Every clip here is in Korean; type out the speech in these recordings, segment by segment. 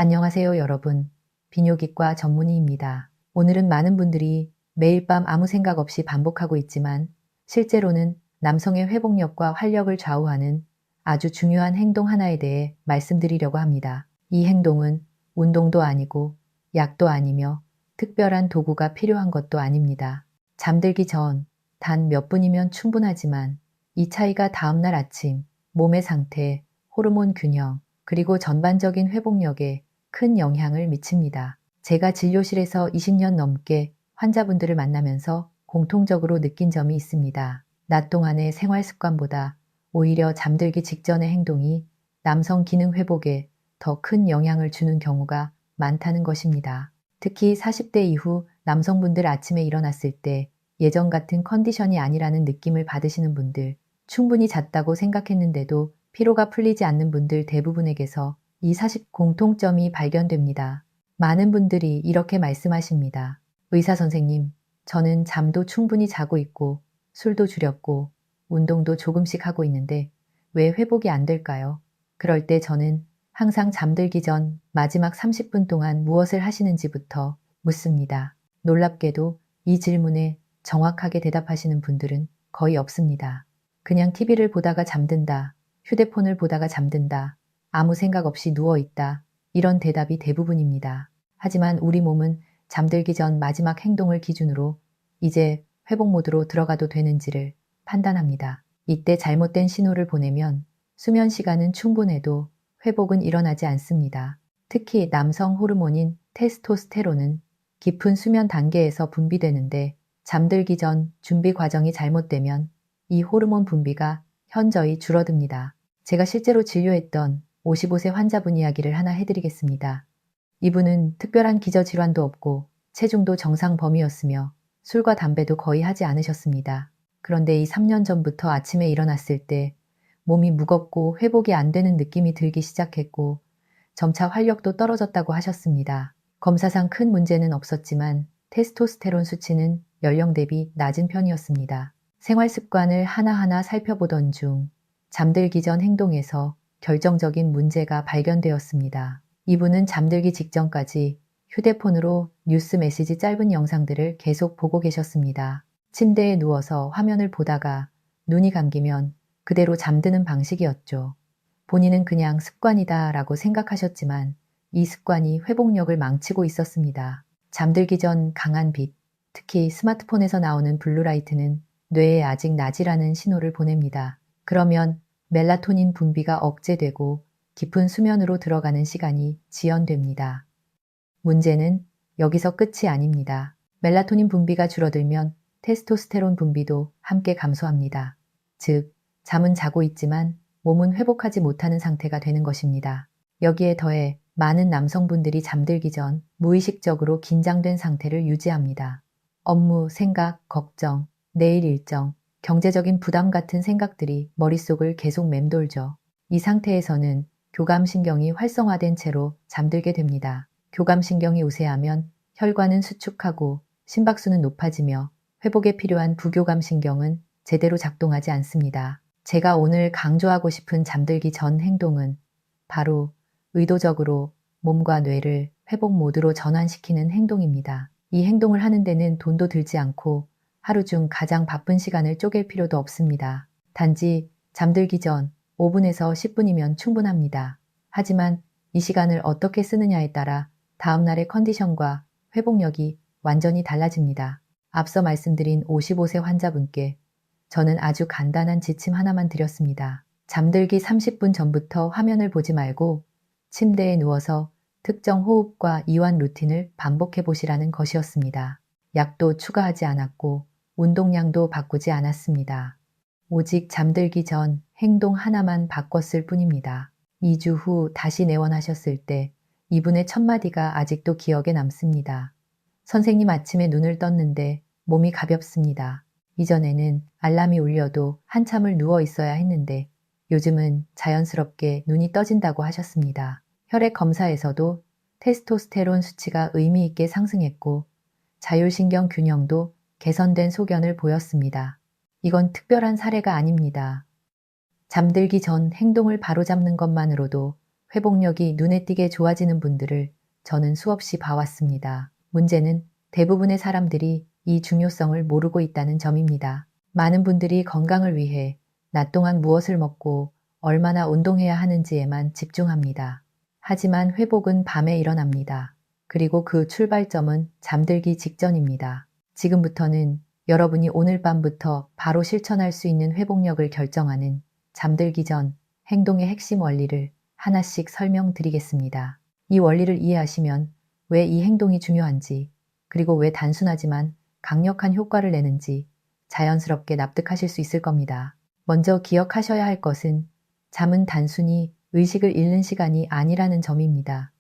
안녕하세요, 여러분. 비뇨기과 전문의입니다. 오늘은 많은 분들이 매일 밤 아무 생각 없이 반복하고 있지만 실제로는 남성의 회복력과 활력을 좌우하는 아주 중요한 행동 하나에 대해 말씀드리려고 합니다. 이 행동은 운동도 아니고 약도 아니며 특별한 도구가 필요한 것도 아닙니다. 잠들기 전 단 몇 분이면 충분하지만 이 차이가 다음날 아침, 몸의 상태, 호르몬 균형, 그리고 전반적인 회복력에 큰 영향을 미칩니다. 제가 진료실에서 20년 넘게 환자분들을 만나면서 공통적으로 느낀 점이 있습니다. 낮 동안의 생활 습관보다 오히려 잠들기 직전의 행동이 남성 기능 회복에 더 큰 영향을 주는 경우가 많다는 것입니다. 특히 40대 이후 남성분들 아침에 일어났을 때 예전 같은 컨디션이 아니라는 느낌을 받으시는 분들, 충분히 잤다고 생각했는데도 피로가 풀리지 않는 분들 대부분에게서 이 40 공통점이 발견됩니다. 많은 분들이 이렇게 말씀하십니다. 의사 선생님, 저는 잠도 충분히 자고 있고 술도 줄였고 운동도 조금씩 하고 있는데 왜 회복이 안 될까요? 그럴 때 저는 항상 잠들기 전 마지막 30분 동안 무엇을 하시는지부터 묻습니다. 놀랍게도 이 질문에 정확하게 대답하시는 분들은 거의 없습니다. 그냥 TV를 보다가 잠든다. 휴대폰을 보다가 잠든다. 아무 생각 없이 누워있다. 이런 대답이 대부분입니다. 하지만 우리 몸은 잠들기 전 마지막 행동을 기준으로 이제 회복 모드로 들어가도 되는지를 판단합니다. 이때 잘못된 신호를 보내면 수면 시간은 충분해도 회복은 일어나지 않습니다. 특히 남성 호르몬인 테스토스테론은 깊은 수면 단계에서 분비되는데 잠들기 전 준비 과정이 잘못되면 이 호르몬 분비가 현저히 줄어듭니다. 제가 실제로 진료했던 55세 환자분 이야기를 하나 해드리겠습니다. 이분은 특별한 기저질환도 없고 체중도 정상 범위였으며 술과 담배도 거의 하지 않으셨습니다. 그런데 이 3년 전부터 아침에 일어났을 때 몸이 무겁고 회복이 안 되는 느낌이 들기 시작했고 점차 활력도 떨어졌다고 하셨습니다. 검사상 큰 문제는 없었지만 테스토스테론 수치는 연령 대비 낮은 편이었습니다. 생활 습관을 하나하나 살펴보던 중 잠들기 전 행동에서 결정적인 문제가 발견되었습니다. 이분은 잠들기 직전까지 휴대폰으로 뉴스 메시지 짧은 영상들을 계속 보고 계셨습니다. 침대에 누워서 화면을 보다가 눈이 감기면 그대로 잠드는 방식이었죠. 본인은 그냥 습관이다 라고 생각하셨지만 이 습관이 회복력을 망치고 있었습니다. 잠들기 전 강한 빛, 특히 스마트폰에서 나오는 블루라이트는 뇌에 아직 낮이라는 신호를 보냅니다. 그러면 멜라토닌 분비가 억제되고 깊은 수면으로 들어가는 시간이 지연됩니다. 문제는 여기서 끝이 아닙니다. 멜라토닌 분비가 줄어들면 테스토스테론 분비도 함께 감소합니다. 즉, 잠은 자고 있지만 몸은 회복하지 못하는 상태가 되는 것입니다. 여기에 더해 많은 남성분들이 잠들기 전 무의식적으로 긴장된 상태를 유지합니다. 업무, 생각, 걱정, 내일 일정, 경제적인 부담 같은 생각들이 머릿속을 계속 맴돌죠. 이 상태에서는 교감신경이 활성화된 채로 잠들게 됩니다. 교감신경이 우세하면 혈관은 수축하고 심박수는 높아지며 회복에 필요한 부교감신경은 제대로 작동하지 않습니다. 제가 오늘 강조하고 싶은 잠들기 전 행동은 바로 의도적으로 몸과 뇌를 회복 모드로 전환시키는 행동입니다. 이 행동을 하는 데는 돈도 들지 않고 하루 중 가장 바쁜 시간을 쪼갤 필요도 없습니다. 단지 잠들기 전 5분에서 10분이면 충분합니다. 하지만 이 시간을 어떻게 쓰느냐에 따라 다음날의 컨디션과 회복력이 완전히 달라집니다. 앞서 말씀드린 55세 환자분께 저는 아주 간단한 지침 하나만 드렸습니다. 잠들기 30분 전부터 화면을 보지 말고 침대에 누워서 특정 호흡과 이완 루틴을 반복해 보시라는 것이었습니다. 약도 추가하지 않았고 운동량도 바꾸지 않았습니다. 오직 잠들기 전 행동 하나만 바꿨을 뿐입니다. 2주 후 다시 내원하셨을 때 이분의 첫마디가 아직도 기억에 남습니다. 선생님, 아침에 눈을 떴는데 몸이 가볍습니다. 이전에는 알람이 울려도 한참을 누워 있어야 했는데 요즘은 자연스럽게 눈이 떠진다고 하셨습니다. 혈액 검사에서도 테스토스테론 수치가 의미 있게 상승했고 자율신경 균형도 개선된 소견을 보였습니다. 이건 특별한 사례가 아닙니다. 잠들기 전 행동을 바로잡는 것만으로도 회복력이 눈에 띄게 좋아지는 분들을 저는 수없이 봐왔습니다. 문제는 대부분의 사람들이 이 중요성을 모르고 있다는 점입니다. 많은 분들이 건강을 위해 낮 동안 무엇을 먹고 얼마나 운동해야 하는지에만 집중합니다. 하지만 회복은 밤에 일어납니다. 그리고 그 출발점은 잠들기 직전입니다. 지금부터는 여러분이 오늘 밤부터 바로 실천할 수 있는 회복력을 결정하는 잠들기 전 행동의 핵심 원리를 하나씩 설명드리겠습니다. 이 원리를 이해하시면 왜 이 행동이 중요한지, 그리고 왜 단순하지만 강력한 효과를 내는지 자연스럽게 납득하실 수 있을 겁니다. 먼저 기억하셔야 할 것은 잠은 단순히 의식을 잃는 시간이 아니라는 점입니다.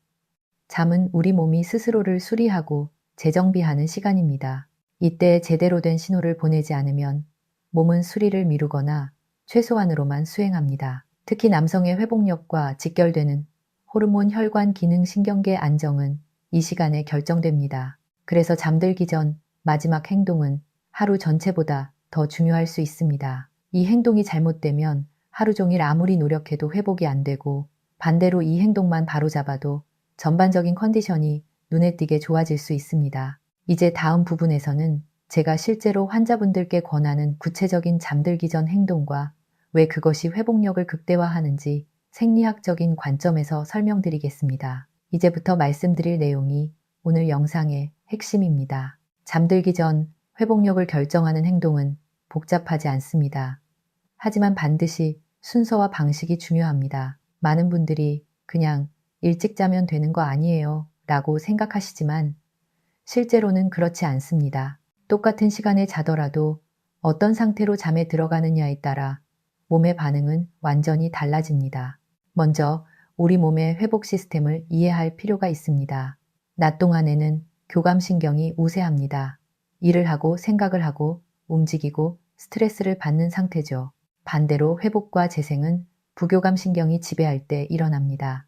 잠은 우리 몸이 스스로를 수리하고 재정비하는 시간입니다. 이때 제대로 된 신호를 보내지 않으면 몸은 수리를 미루거나 최소한으로만 수행합니다. 특히 남성의 회복력과 직결되는 호르몬 혈관 기능 신경계 안정은 이 시간에 결정됩니다. 그래서 잠들기 전 마지막 행동은 하루 전체보다 더 중요할 수 있습니다. 이 행동이 잘못되면 하루 종일 아무리 노력해도 회복이 안 되고 반대로 이 행동만 바로잡아도 전반적인 컨디션이 눈에 띄게 좋아질 수 있습니다. 이제 다음 부분에서는 제가 실제로 환자분들께 권하는 구체적인 잠들기 전 행동과 왜 그것이 회복력을 극대화하는지 생리학적인 관점에서 설명드리겠습니다. 이제부터 말씀드릴 내용이 오늘 영상의 핵심입니다. 잠들기 전 회복력을 결정하는 행동은 복잡하지 않습니다. 하지만 반드시 순서와 방식이 중요합니다. 많은 분들이 그냥 일찍 자면 되는 거 아니에요 라고 생각하시지만 실제로는 그렇지 않습니다. 똑같은 시간에 자더라도 어떤 상태로 잠에 들어가느냐에 따라 몸의 반응은 완전히 달라집니다. 먼저 우리 몸의 회복 시스템을 이해할 필요가 있습니다. 낮 동안에는 교감신경이 우세합니다. 일을 하고 생각을 하고 움직이고 스트레스를 받는 상태죠. 반대로 회복과 재생은 부교감신경이 지배할 때 일어납니다.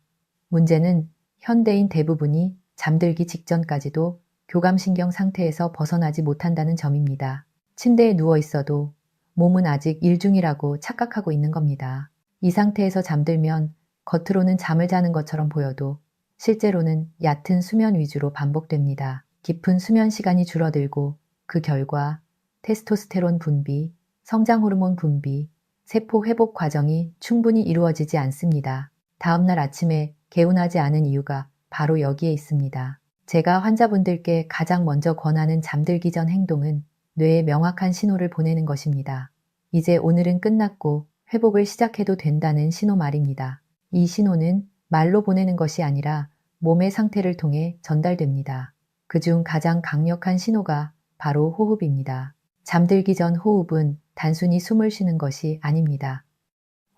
문제는 현대인 대부분이 잠들기 직전까지도 교감신경 상태에서 벗어나지 못한다는 점입니다. 침대에 누워 있어도 몸은 아직 일 중이라고 착각하고 있는 겁니다. 이 상태에서 잠들면 겉으로는 잠을 자는 것처럼 보여도 실제로는 얕은 수면 위주로 반복됩니다. 깊은 수면 시간이 줄어들고 그 결과 테스토스테론 분비, 성장 호르몬 분비, 세포 회복 과정이 충분히 이루어지지 않습니다. 다음날 아침에 개운하지 않은 이유가 바로 여기에 있습니다. 제가 환자분들께 가장 먼저 권하는 잠들기 전 행동은 뇌에 명확한 신호를 보내는 것입니다. 이제 오늘은 끝났고 회복을 시작해도 된다는 신호 말입니다. 이 신호는 말로 보내는 것이 아니라 몸의 상태를 통해 전달됩니다. 그중 가장 강력한 신호가 바로 호흡입니다. 잠들기 전 호흡은 단순히 숨을 쉬는 것이 아닙니다.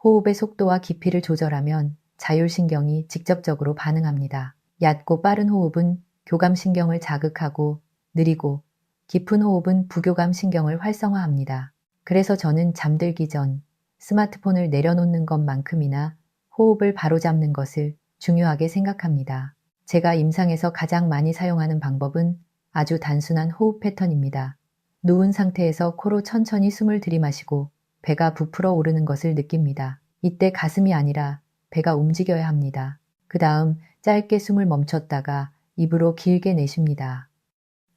호흡의 속도와 깊이를 조절하면 자율신경이 직접적으로 반응합니다. 얕고 빠른 호흡은 교감신경을 자극하고 느리고 깊은 호흡은 부교감신경을 활성화합니다. 그래서 저는 잠들기 전 스마트폰을 내려놓는 것만큼이나 호흡을 바로잡는 것을 중요하게 생각합니다. 제가 임상에서 가장 많이 사용하는 방법은 아주 단순한 호흡 패턴입니다. 누운 상태에서 코로 천천히 숨을 들이마시고 배가 부풀어 오르는 것을 느낍니다. 이때 가슴이 아니라 배가 움직여야 합니다. 그 다음 짧게 숨을 멈췄다가 입으로 길게 내쉽니다.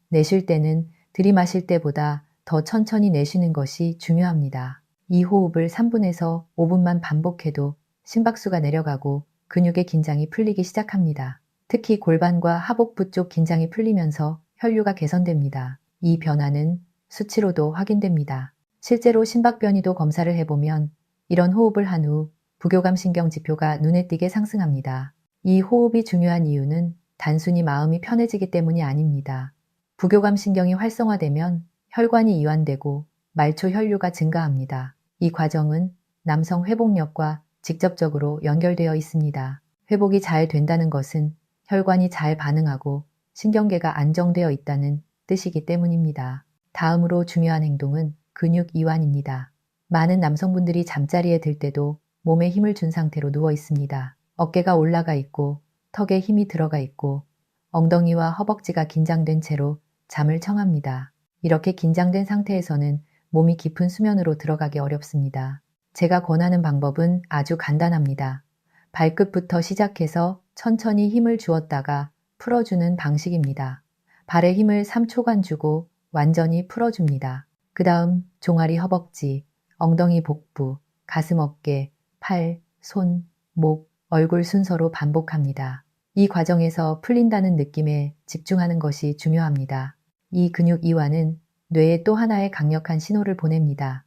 내쉴 때는 들이마실 때보다 더 천천히 내쉬는 것이 중요합니다. 이 호흡을 3분에서 5분만 반복해도 심박수가 내려가고 근육의 긴장이 풀리기 시작합니다. 특히 골반과 하복부 쪽 긴장이 풀리면서 혈류가 개선됩니다. 이 변화는 수치로도 확인됩니다. 실제로 심박변이도 검사를 해보면 이런 호흡을 한 후 부교감신경 지표가 눈에 띄게 상승합니다. 이 호흡이 중요한 이유는 단순히 마음이 편해지기 때문이 아닙니다. 부교감신경이 활성화되면 혈관이 이완되고 말초 혈류가 증가합니다. 이 과정은 남성 회복력과 직접적으로 연결되어 있습니다. 회복이 잘 된다는 것은 혈관이 잘 반응하고 신경계가 안정되어 있다는 뜻이기 때문입니다. 다음으로 중요한 행동은 근육 이완입니다. 많은 남성분들이 잠자리에 들 때도 몸에 힘을 준 상태로 누워 있습니다. 어깨가 올라가 있고 턱에 힘이 들어가 있고 엉덩이와 허벅지가 긴장된 채로 잠을 청합니다. 이렇게 긴장된 상태에서는 몸이 깊은 수면으로 들어가기 어렵습니다. 제가 권하는 방법은 아주 간단합니다. 발끝부터 시작해서 천천히 힘을 주었다가 풀어주는 방식입니다. 발에 힘을 3초간 주고 완전히 풀어줍니다. 그 다음 종아리, 허벅지, 엉덩이, 복부, 가슴, 어깨, 팔, 손, 목, 얼굴 순서로 반복합니다. 이 과정에서 풀린다는 느낌에 집중하는 것이 중요합니다. 이 근육 이완은 뇌에 또 하나의 강력한 신호를 보냅니다.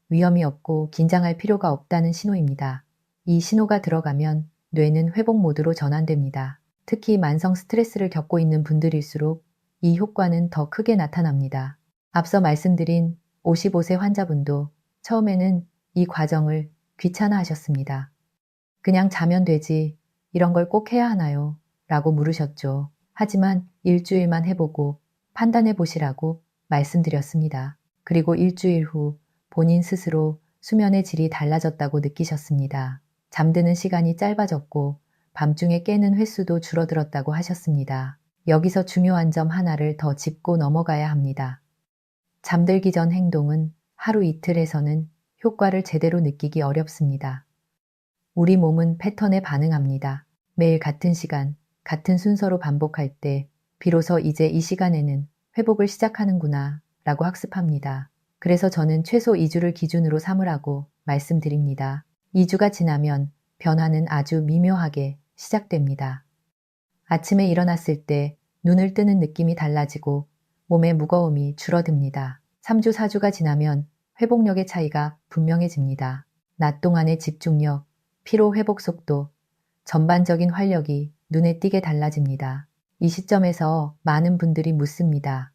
위험이 없고 긴장할 필요가 없다는 신호입니다. 이 신호가 들어가면 뇌는 회복 모드로 전환됩니다. 특히 만성 스트레스를 겪고 있는 분들일수록 이 효과는 더 크게 나타납니다. 앞서 말씀드린 55세 환자분도 처음에는 이 과정을 귀찮아하셨습니다. 그냥 자면 되지, 이런 걸 꼭 해야 하나요? 라고 물으셨죠. 하지만 일주일만 해보고 판단해 보시라고 말씀드렸습니다. 그리고 일주일 후 본인 스스로 수면의 질이 달라졌다고 느끼셨습니다. 잠드는 시간이 짧아졌고 밤중에 깨는 횟수도 줄어들었다고 하셨습니다. 여기서 중요한 점 하나를 더 짚고 넘어가야 합니다. 잠들기 전 행동은 하루 이틀에서는 효과를 제대로 느끼기 어렵습니다. 우리 몸은 패턴에 반응합니다. 매일 같은 시간, 같은 순서로 반복할 때 비로소 이제 이 시간에는 회복을 시작하는구나 라고 학습합니다. 그래서 저는 최소 2주를 기준으로 삼으라고 말씀드립니다. 2주가 지나면 변화는 아주 미묘하게 시작됩니다. 아침에 일어났을 때 눈을 뜨는 느낌이 달라지고 몸의 무거움이 줄어듭니다. 3주, 4주가 지나면 회복력의 차이가 분명해집니다. 낮 동안의 집중력, 피로 회복 속도, 전반적인 활력이 눈에 띄게 달라집니다. 이 시점에서 많은 분들이 묻습니다.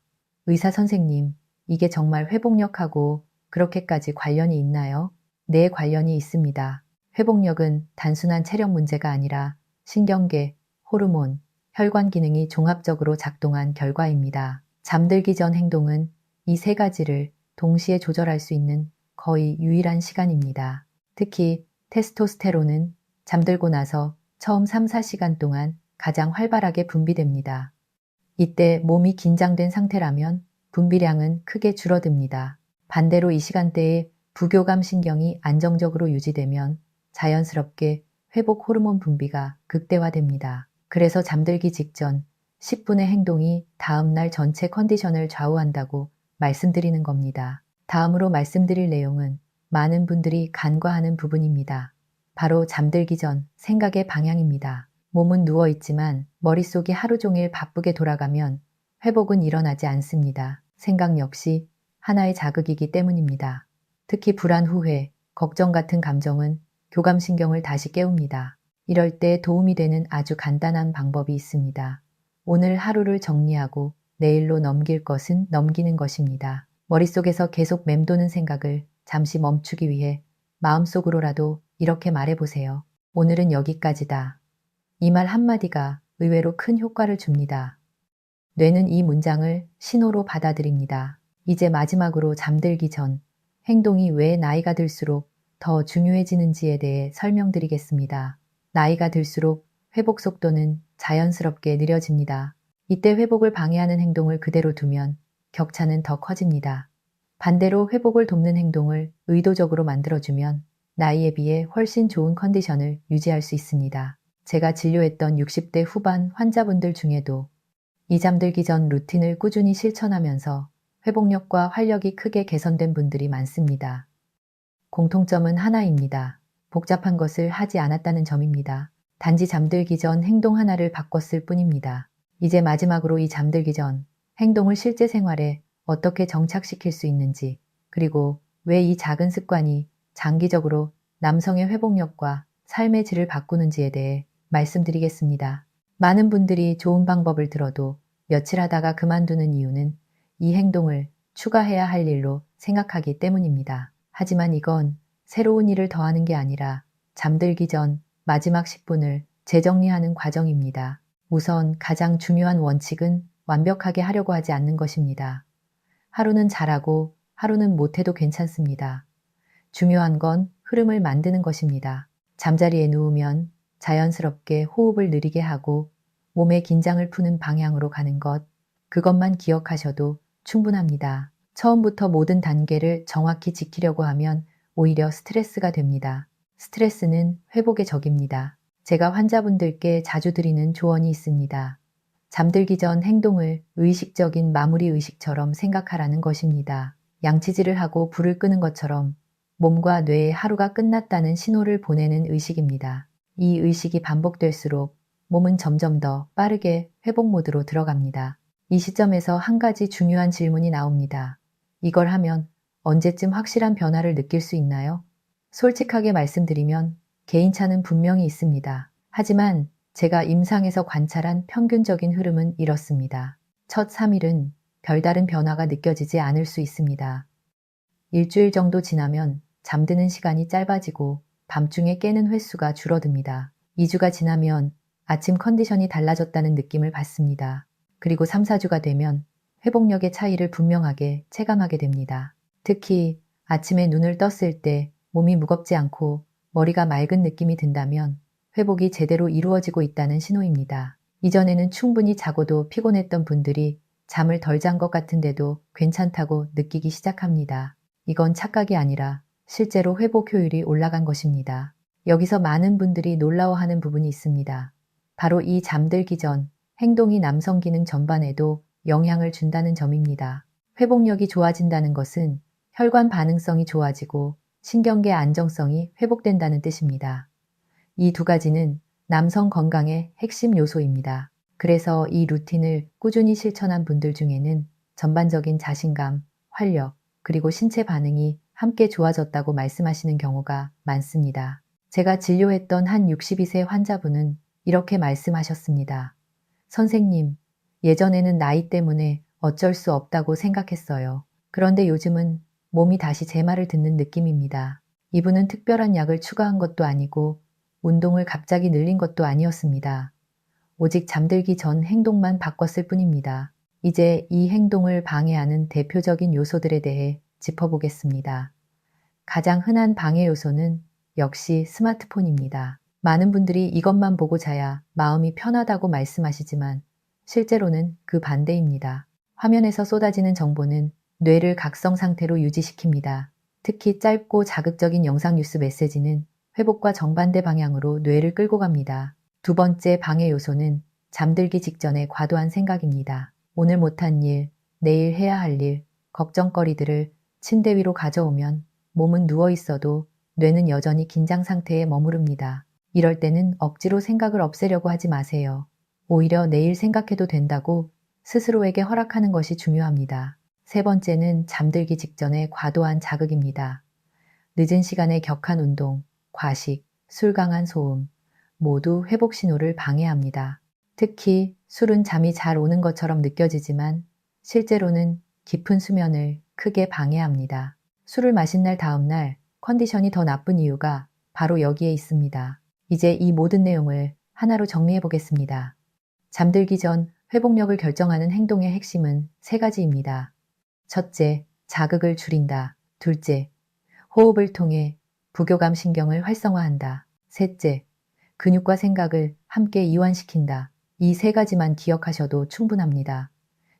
의사 선생님, 이게 정말 회복력하고 그렇게까지 관련이 있나요? 네, 관련이 있습니다. 회복력은 단순한 체력 문제가 아니라 신경계, 호르몬, 혈관 기능이 종합적으로 작동한 결과입니다. 잠들기 전 행동은 이 세 가지를 동시에 조절할 수 있는 거의 유일한 시간입니다. 특히 테스토스테론은 잠들고 나서 처음 3, 4시간 동안 가장 활발하게 분비됩니다. 이때 몸이 긴장된 상태라면 분비량은 크게 줄어듭니다. 반대로 이 시간대에 부교감 신경이 안정적으로 유지되면 자연스럽게 회복 호르몬 분비가 극대화됩니다. 그래서 잠들기 직전 10분의 행동이 다음날 전체 컨디션을 좌우한다고 말씀드리는 겁니다. 다음으로 말씀드릴 내용은 많은 분들이 간과하는 부분입니다. 바로 잠들기 전 생각의 방향입니다. 몸은 누워있지만 머릿속이 하루 종일 바쁘게 돌아가면 회복은 일어나지 않습니다. 생각 역시 하나의 자극이기 때문입니다. 특히 불안, 후회, 걱정 같은 감정은 교감신경을 다시 깨웁니다. 이럴 때 도움이 되는 아주 간단한 방법이 있습니다. 오늘 하루를 정리하고 내일로 넘길 것은 넘기는 것입니다. 머릿속에서 계속 맴도는 생각을 잠시 멈추기 위해 마음속으로라도 이렇게 말해보세요. 오늘은 여기까지다. 이 말 한마디가 의외로 큰 효과를 줍니다. 뇌는 이 문장을 신호로 받아들입니다. 이제 마지막으로 잠들기 전 행동이 왜 나이가 들수록 더 중요해지는지에 대해 설명드리겠습니다. 나이가 들수록 회복 속도는 자연스럽게 느려집니다. 이때 회복을 방해하는 행동을 그대로 두면 격차는 더 커집니다. 반대로 회복을 돕는 행동을 의도적으로 만들어주면 나이에 비해 훨씬 좋은 컨디션을 유지할 수 있습니다. 제가 진료했던 60대 후반 환자분들 중에도 이 잠들기 전 루틴을 꾸준히 실천하면서 회복력과 활력이 크게 개선된 분들이 많습니다. 공통점은 하나입니다. 복잡한 것을 하지 않았다는 점입니다. 단지 잠들기 전 행동 하나를 바꿨을 뿐입니다. 이제 마지막으로 이 잠들기 전 행동을 실제 생활에 어떻게 정착시킬 수 있는지, 그리고 왜 이 작은 습관이 장기적으로 남성의 회복력과 삶의 질을 바꾸는지에 대해 말씀드리겠습니다. 많은 분들이 좋은 방법을 들어도 며칠 하다가 그만두는 이유는 이 행동을 추가해야 할 일로 생각하기 때문입니다. 하지만 이건 새로운 일을 더하는 게 아니라 잠들기 전 마지막 10분을 재정리하는 과정입니다. 우선 가장 중요한 원칙은 완벽하게 하려고 하지 않는 것입니다. 하루는 잘하고 하루는 못해도 괜찮습니다. 중요한 건 흐름을 만드는 것입니다. 잠자리에 누우면 자연스럽게 호흡을 느리게 하고 몸의 긴장을 푸는 방향으로 가는 것, 그것만 기억하셔도 충분합니다. 처음부터 모든 단계를 정확히 지키려고 하면 오히려 스트레스가 됩니다. 스트레스는 회복의 적입니다. 제가 환자분들께 자주 드리는 조언이 있습니다. 잠들기 전 행동을 의식적인 마무리 의식처럼 생각하라는 것입니다. 양치질을 하고 불을 끄는 것처럼 몸과 뇌에 하루가 끝났다는 신호를 보내는 의식입니다. 이 의식이 반복될수록 몸은 점점 더 빠르게 회복 모드로 들어갑니다. 이 시점에서 한 가지 중요한 질문이 나옵니다. 이걸 하면 언제쯤 확실한 변화를 느낄 수 있나요? 솔직하게 말씀드리면 개인차는 분명히 있습니다. 하지만 제가 임상에서 관찰한 평균적인 흐름은 이렇습니다. 첫 3일은 별다른 변화가 느껴지지 않을 수 있습니다. 일주일 정도 지나면 잠드는 시간이 짧아지고 밤중에 깨는 횟수가 줄어듭니다. 2주가 지나면 아침 컨디션이 달라졌다는 느낌을 받습니다. 그리고 3, 4주가 되면 회복력의 차이를 분명하게 체감하게 됩니다. 특히 아침에 눈을 떴을 때 몸이 무겁지 않고 머리가 맑은 느낌이 든다면 회복이 제대로 이루어지고 있다는 신호입니다. 이전에는 충분히 자고도 피곤했던 분들이 잠을 덜 잔 것 같은데도 괜찮다고 느끼기 시작합니다. 이건 착각이 아니라 실제로 회복 효율이 올라간 것입니다. 여기서 많은 분들이 놀라워하는 부분이 있습니다. 바로 이 잠들기 전 행동이 남성 기능 전반에도 영향을 준다는 점입니다. 회복력이 좋아진다는 것은 혈관 반응성이 좋아지고 신경계 안정성이 회복된다는 뜻입니다. 이 두 가지는 남성 건강의 핵심 요소입니다. 그래서 이 루틴을 꾸준히 실천한 분들 중에는 전반적인 자신감, 활력, 그리고 신체 반응이 함께 좋아졌다고 말씀하시는 경우가 많습니다. 제가 진료했던 한 62세 환자분은 이렇게 말씀하셨습니다. 선생님, 예전에는 나이 때문에 어쩔 수 없다고 생각했어요. 그런데 요즘은 몸이 다시 제 말을 듣는 느낌입니다. 이분은 특별한 약을 추가한 것도 아니고 운동을 갑자기 늘린 것도 아니었습니다. 오직 잠들기 전 행동만 바꿨을 뿐입니다. 이제 이 행동을 방해하는 대표적인 요소들에 대해 짚어보겠습니다. 가장 흔한 방해 요소는 역시 스마트폰입니다. 많은 분들이 이것만 보고 자야 마음이 편하다고 말씀하시지만 실제로는 그 반대입니다. 화면에서 쏟아지는 정보는 뇌를 각성 상태로 유지시킵니다. 특히 짧고 자극적인 영상 뉴스 메시지는 회복과 정반대 방향으로 뇌를 끌고 갑니다. 두 번째 방해 요소는 잠들기 직전의 과도한 생각입니다. 오늘 못한 일, 내일 해야 할 일, 걱정거리들을 침대 위로 가져오면 몸은 누워 있어도 뇌는 여전히 긴장 상태에 머무릅니다. 이럴 때는 억지로 생각을 없애려고 하지 마세요. 오히려 내일 생각해도 된다고 스스로에게 허락하는 것이 중요합니다. 세 번째는 잠들기 직전의 과도한 자극입니다. 늦은 시간에 격한 운동, 과식, 술 강한 소음 모두 회복 신호를 방해합니다. 특히 술은 잠이 잘 오는 것처럼 느껴지지만 실제로는 깊은 수면을 크게 방해합니다. 술을 마신 날 다음 날 컨디션이 더 나쁜 이유가 바로 여기에 있습니다. 이제 이 모든 내용을 하나로 정리해 보겠습니다. 잠들기 전 회복력을 결정하는 행동의 핵심은 세 가지입니다. 첫째, 자극을 줄인다. 둘째, 호흡을 통해 부교감 신경을 활성화한다. 셋째, 근육과 생각을 함께 이완시킨다. 이 세 가지만 기억하셔도 충분합니다.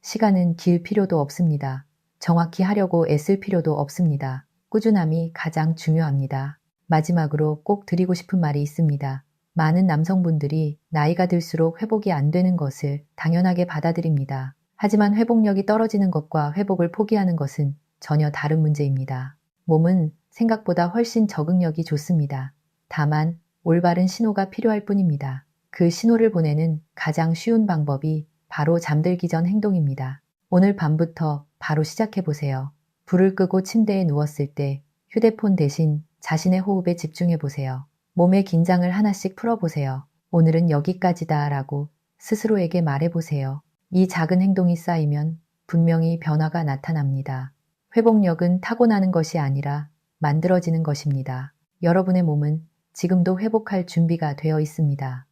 시간은 길 필요도 없습니다. 정확히 하려고 애쓸 필요도 없습니다. 꾸준함이 가장 중요합니다. 마지막으로 꼭 드리고 싶은 말이 있습니다. 많은 남성분들이 나이가 들수록 회복이 안 되는 것을 당연하게 받아들입니다. 하지만 회복력이 떨어지는 것과 회복을 포기하는 것은 전혀 다른 문제입니다. 몸은 생각보다 훨씬 적응력이 좋습니다. 다만 올바른 신호가 필요할 뿐입니다. 그 신호를 보내는 가장 쉬운 방법이 바로 잠들기 전 행동입니다. 오늘 밤부터 바로 시작해보세요. 불을 끄고 침대에 누웠을 때 휴대폰 대신 자신의 호흡에 집중해보세요. 몸의 긴장을 하나씩 풀어보세요. 오늘은 여기까지다 라고 스스로에게 말해보세요. 이 작은 행동이 쌓이면 분명히 변화가 나타납니다. 회복력은 타고나는 것이 아니라 만들어지는 것입니다. 여러분의 몸은 지금도 회복할 준비가 되어 있습니다.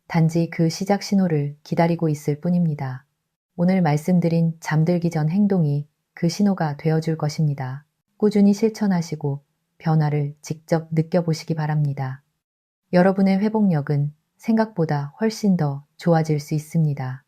단지 그 시작 신호를 기다리고 있을 뿐입니다. 오늘 말씀드린 잠들기 전 행동이 그 신호가 되어줄 것입니다. 꾸준히 실천하시고 변화를 직접 느껴보시기 바랍니다. 여러분의 회복력은 생각보다 훨씬 더 좋아질 수 있습니다.